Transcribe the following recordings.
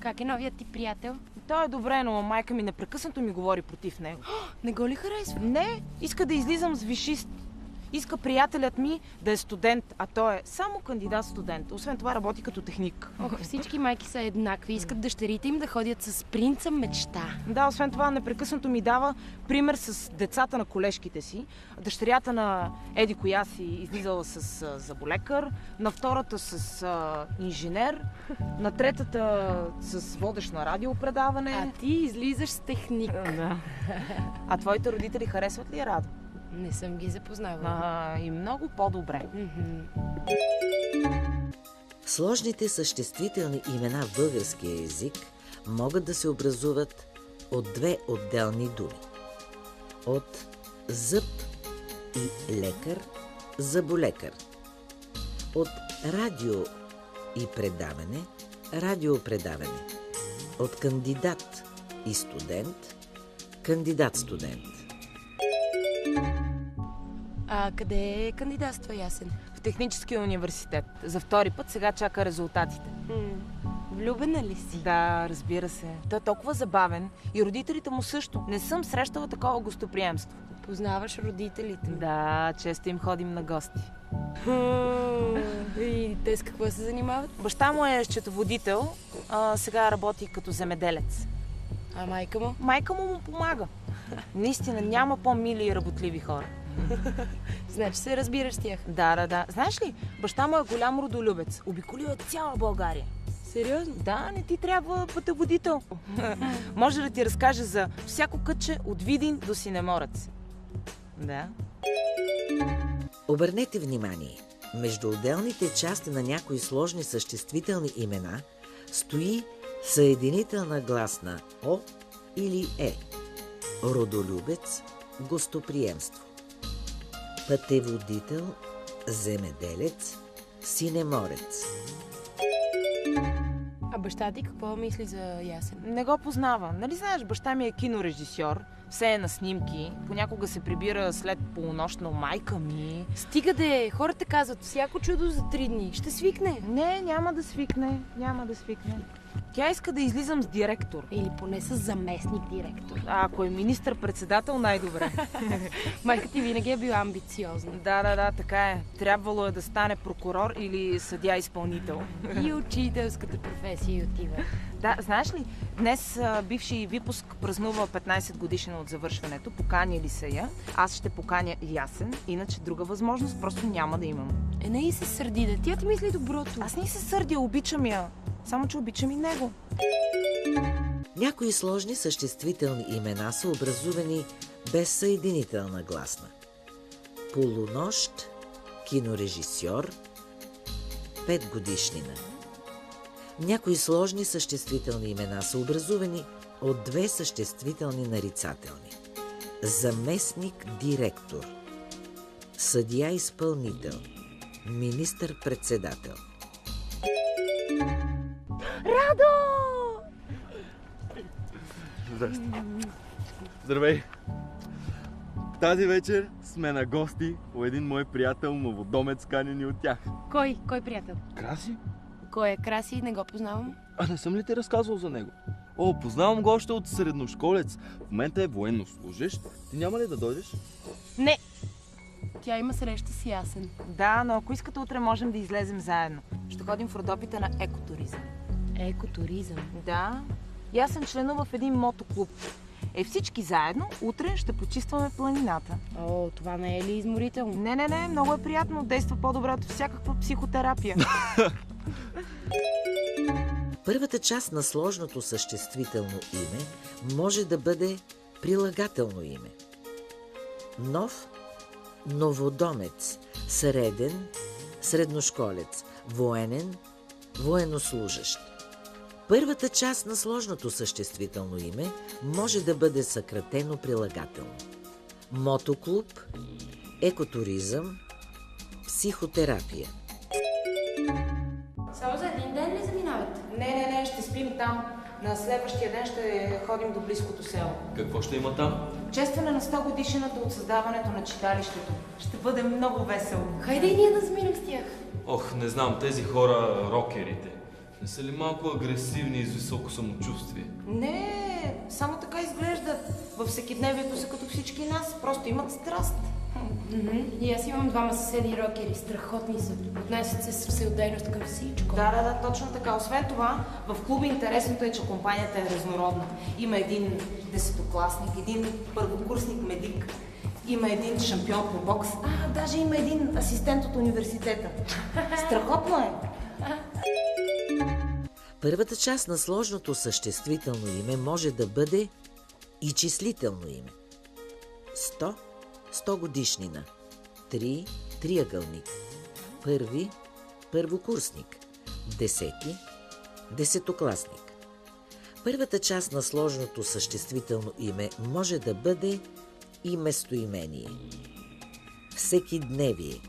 Как е новият ти приятел? Той е добре, но майка ми непрекъснато ми говори против него. Не го ли харесва? Не, иска да излизам с висшист. Иска приятелят ми да е студент, а той е само кандидат-студент. Освен това работи като техник. Ох, всички майки са еднакви. Искат дъщерите им да ходят с принца мечта. Да, освен това непрекъснато ми дава пример с децата на колежките си. Дъщерята на Еди коя си излизала с зъболекар, на втората с инженер, на третата с водещ на радиопредаване. А ти излизаш с техник. Да. А твоите родители харесват ли Радо? Не съм ги запознавала. И много по-добре. Сложните съществителни имена в българския език могат да се образуват от две отделни думи. От зъб и лекар – зъболекар. От радио и предаване – радиопредаване. От кандидат и студент – кандидат-студент. А къде кандидатства Ясен? В Техническия университет. За втори път сега чака резултатите. Влюбена ли си? Да, разбира се. Той е толкова забавен и родителите му също. Не съм срещала такова гостоприемство. Познаваш родителите му? Да, често им ходим на гости. И те с какво се занимават? Баща му е счетоводител, сега работи като земеделец. А майка му? Майка му помага. Наистина няма по-мили и работливи хора. Значи се разбираш с тях. Да. Знаеш ли, баща му е голям родолюбец. Обиколил е цяла България. Сериозно? Да, не ти трябва пътеводител. Може да ти разкаже за всяко кътче от Видин до Синеморец. Да. Обърнете внимание, между отделните части на някои сложни съществителни имена стои съединителна гласна О или Е. Родолюбец, гостоприемство. Пътеводител, земеделец, синеморец. А баща ти какво мисли за Ясен? Не го познава. Нали знаеш, баща ми е кинорежисьор, все е на снимки, понякога се прибира след полунощ, но майка ми... Стига де, хората казват, всяко чудо за 3 дни. Ще свикне. Не, няма да свикне. Тя иска да излизам с директор. Или поне с заместник директор. А ако е министър-председател, най-добре. Майка ти винаги е била амбициозна. Да, така е. Трябвало е да стане прокурор или съдия-изпълнител. И учителската професия отива. Да, знаеш ли, днес бивши випуск празнува 15 годишна от завършването. Поканили се я. Аз ще поканя Ясен, иначе друга възможност просто няма да имам. Не и се сърди, да тя ти мисли доброто. Аз не се сърдя, обичам я. Само че обичам и него. Някои сложни съществителни имена са образувани без съединителна гласна. Полунощ, кинорежисьор, 5 годишнина. Някои сложни съществителни имена са образувани от две съществителни нарицателни. Заместник директор, съдия-изпълнител, министър-председател. Радо! Здрасти. Здравей! Тази вечер сме на гости у един мой приятел, младомец, канени от тях. Кой? Кой приятел? Краси? Кой е Краси? Не го познавам. А не съм ли ти разказвал за него? О, познавам го още от средношколец. В момента е военнослужещ. Ти няма ли да дойдеш? Не. Тя има среща с Ясен. Да, но ако искате, утре можем да излезем заедно. Ще ходим в Родопите на екотуризъм. Екотуризъм? Да. Ясен членува в един мотоклуб. Всички заедно утре ще почистваме планината. О, това не е ли изморително? Не, много е приятно. Действа по-добре от всякаква психотерапия. Първата част на сложното съществително име може да бъде прилагателно име. Нов, новодомец, среден, средношколец, военен, военнослужащ. Първата част на сложното съществително име може да бъде съкратено прилагателно. Мотоклуб, екотуризъм, психотерапия. Само за един ден ли заминавате? Не, ще спим там. На следващия ден ще ходим до близкото село. Какво ще има там? Честване на 100 годишната от създаването на читалището. Ще бъде много весело. Хайде и ние да заминем с тях. Ох, не знам, тези хора, рокерите. Не са ли малко агресивни и с високо самочувствие? Не, само така изглеждат. Във всекидневието са като всички нас, просто имат страст. И аз имам двама съседи рокери, страхотни са. Отнасят се с всеотдайност към всичко. Да, точно така. Освен това, в клуба интересното е, че компанията е разнородна. Има един десетокласник, един първокурсник медик, има един шампион по бокс, даже има един асистент от университета. Страхотно е! Първата част на сложното съществително име може да бъде и числително име. 100 – 100 годишнина. 3 – триъгълник. Първи – първокурсник. 10 – десетокласник. Първата част на сложното съществително име може да бъде и местоимение. Всекидневие,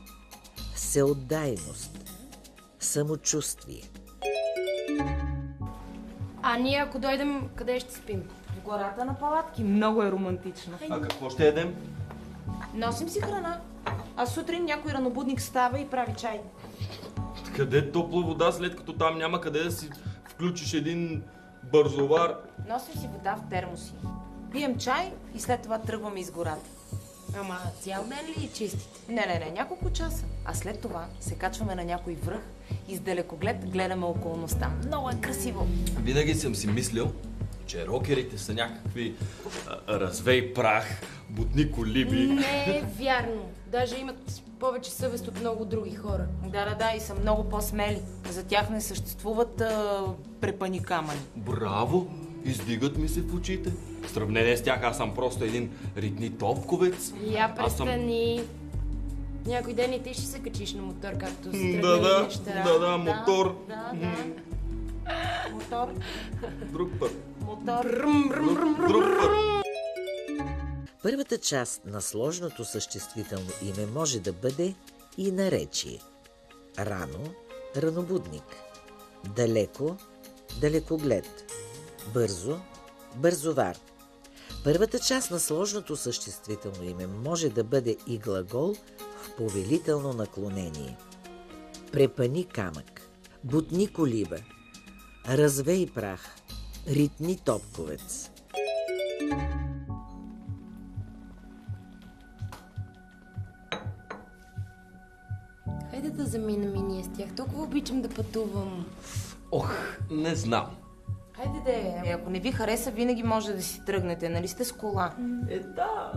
всеотдайност, самочувствие. А ние ако дойдем, къде ще спим? В гората на палатки. Много е романтично. А какво ще ядем? Носим си храна. А сутрин някой ранобудник става и прави чай. Къде е топла вода, след като там няма къде да си включиш един бързовар? Носим си вода в термоси. Пием чай и след това тръгваме из гората. Ама цял ден ли чистите? Не, няколко часа. А след това се качваме на някой връх и с далекоглед гледаме околността. Много е красиво. Винаги съм си мислил, че рокерите са някакви развей прах, бутни колиби. Не е вярно. Даже имат повече съвест от много други хора. Да, и са много по-смели. За тях не съществуват препъни камъни. Браво! Издигат ми се в очите. В сравнение с тях аз съм просто един ритнитовковец. Я престани. Някой ден и ти ще се качиш на мотор, както се тръгнали неща. Да, мотор. Да. Мотор. Друг път. Мотор. Друг път. Първата част на сложното съществително име може да бъде и наречие. Рано – ранобудник. Далеко – далекоглед. Бързо – бързовар. Първата част на сложното съществително име може да бъде и глагол в повелително наклонение. Препъни камък, бутни колиба, развей прах, ритни топковец. Хайде да заминем и ние с тях. Толкова обичам да пътувам. Ох, не знам. Хайде де, ако не ви хареса, винаги може да си тръгнете, нали сте с кола? Да.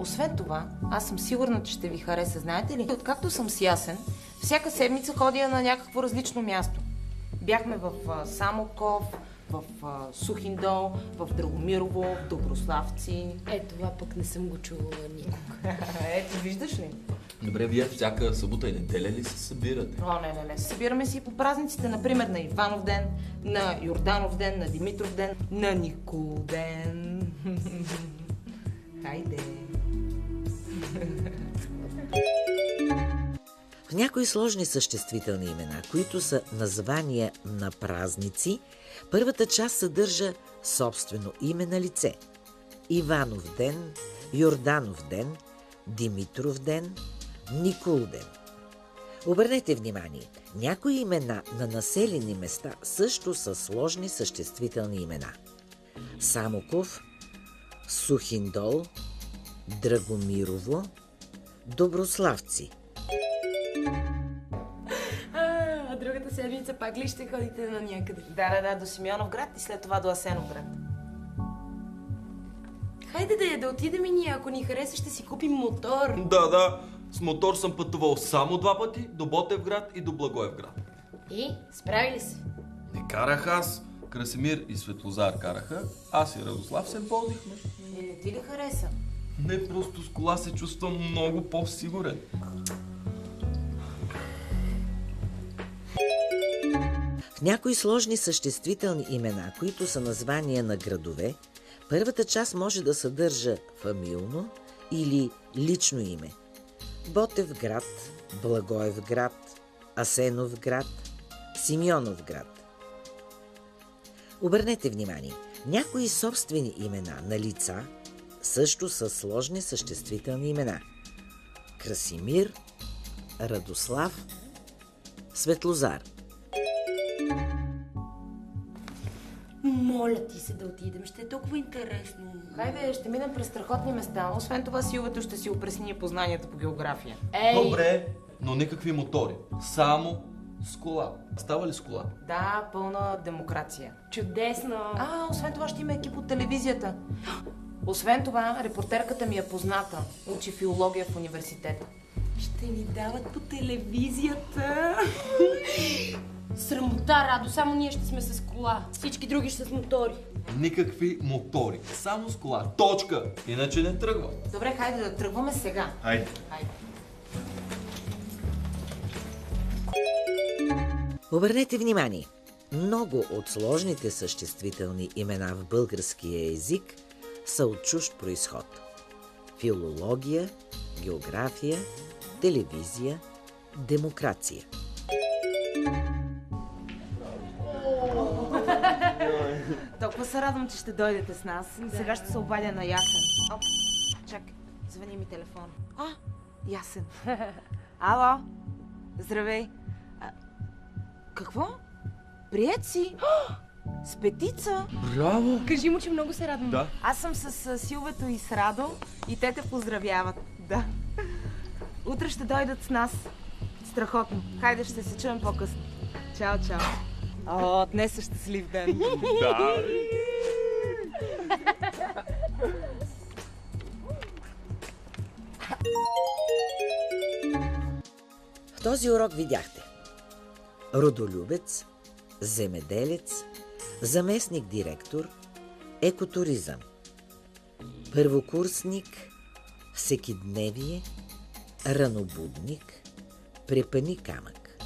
Освен това, аз съм сигурна, че ще ви хареса, знаете ли? Откакто съм с Ясен, всяка седмица ходя на някакво различно място. Бяхме в Самоков, в Сухиндол, в Драгомирово, в Доброславци. Това пък не съм го чувала никога. Ето, виждаш ли? Добре, вие всяка събота и неделя ли се събирате? О, не. Събираме си по празниците, например на Иванов ден, на Йорданов ден, на Димитров ден, на Никол ден. Хайде! В някои сложни съществителни имена, които са названия на празници, първата част съдържа собствено име на лице. Иванов ден, Йорданов ден, Димитров ден, Никол ден. Обърнете внимание, някои имена на населени места също са сложни съществителни имена. Самоков, Сухиндол, Драгомирово, Доброславци. А другата седмица пак ли ще ходите на някъде? Да, до Симеоновград и след това до Асеновград. Хайде да отидем и ние. Ако ни хареса, ще си купим мотор. Да. С мотор съм пътувал само 2 пъти, до Ботевград и до Благоевград. И? Справи ли се? Не карах аз. Красимир и Светлозар караха, аз и Радослав се возихме. Не ти ли хареса? Не, просто с кола се чувствам много по-сигурен. В някои сложни съществителни имена, които са названия на градове, първата част може да съдържа фамилно или лично име. Ботевград, Благоевград, Асеновград, Симеоновград. Обърнете внимание, някои собствени имена на лица също са сложни съществителни имена. Красимир, Радослав, Светлозар. моля ти се да отидем. Ще е толкова интересно. Хайде, ще минем през страхотни места. Освен това, Силвето ще си опресни познанията по география. Ей! Добре, но никакви мотори. Само с кола. Става ли с кола? Да, пълна демокрация. Чудесно! Освен това ще има екип от телевизията. Освен това, репортерката ми е позната. Учи филология в университета. Ще ни дават по телевизията. Срамота, Радо, само ние ще сме с кола. Всички други ще са с мотори. Никакви мотори. Само с кола. Точка. Иначе не тръгва. Добре, хайде да тръгваме сега. Хайде. Хайде. Обърнете внимание, много от сложните съществителни имена в българския език са от чужд произход. Филология, география, телевизия, демокрация. Толкова се радвам, че ще дойдете с нас. И сега ще се обадя на Ясен. Оп, чакай, звъни ми телефон. Ясен. Ало, здравей. Какво? Приет си? С петица? Браво! Кажи му, че много се радвам. Да. Аз съм с Силвето и с Радо и те поздравяват. Да. Утре ще дойдат с нас. Страхотно. Хайде, ще се чуем по-късно. Чао, чао. Днес е щастлив ден. Да. В този урок видяхте родолюбец, земеделец, заместник-директор, екотуризъм, първокурсник, всекидневие, ранобудник, препъни камък,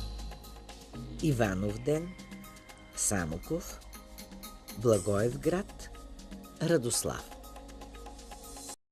Иванов ден, Самоков, Благоевград, Радослав.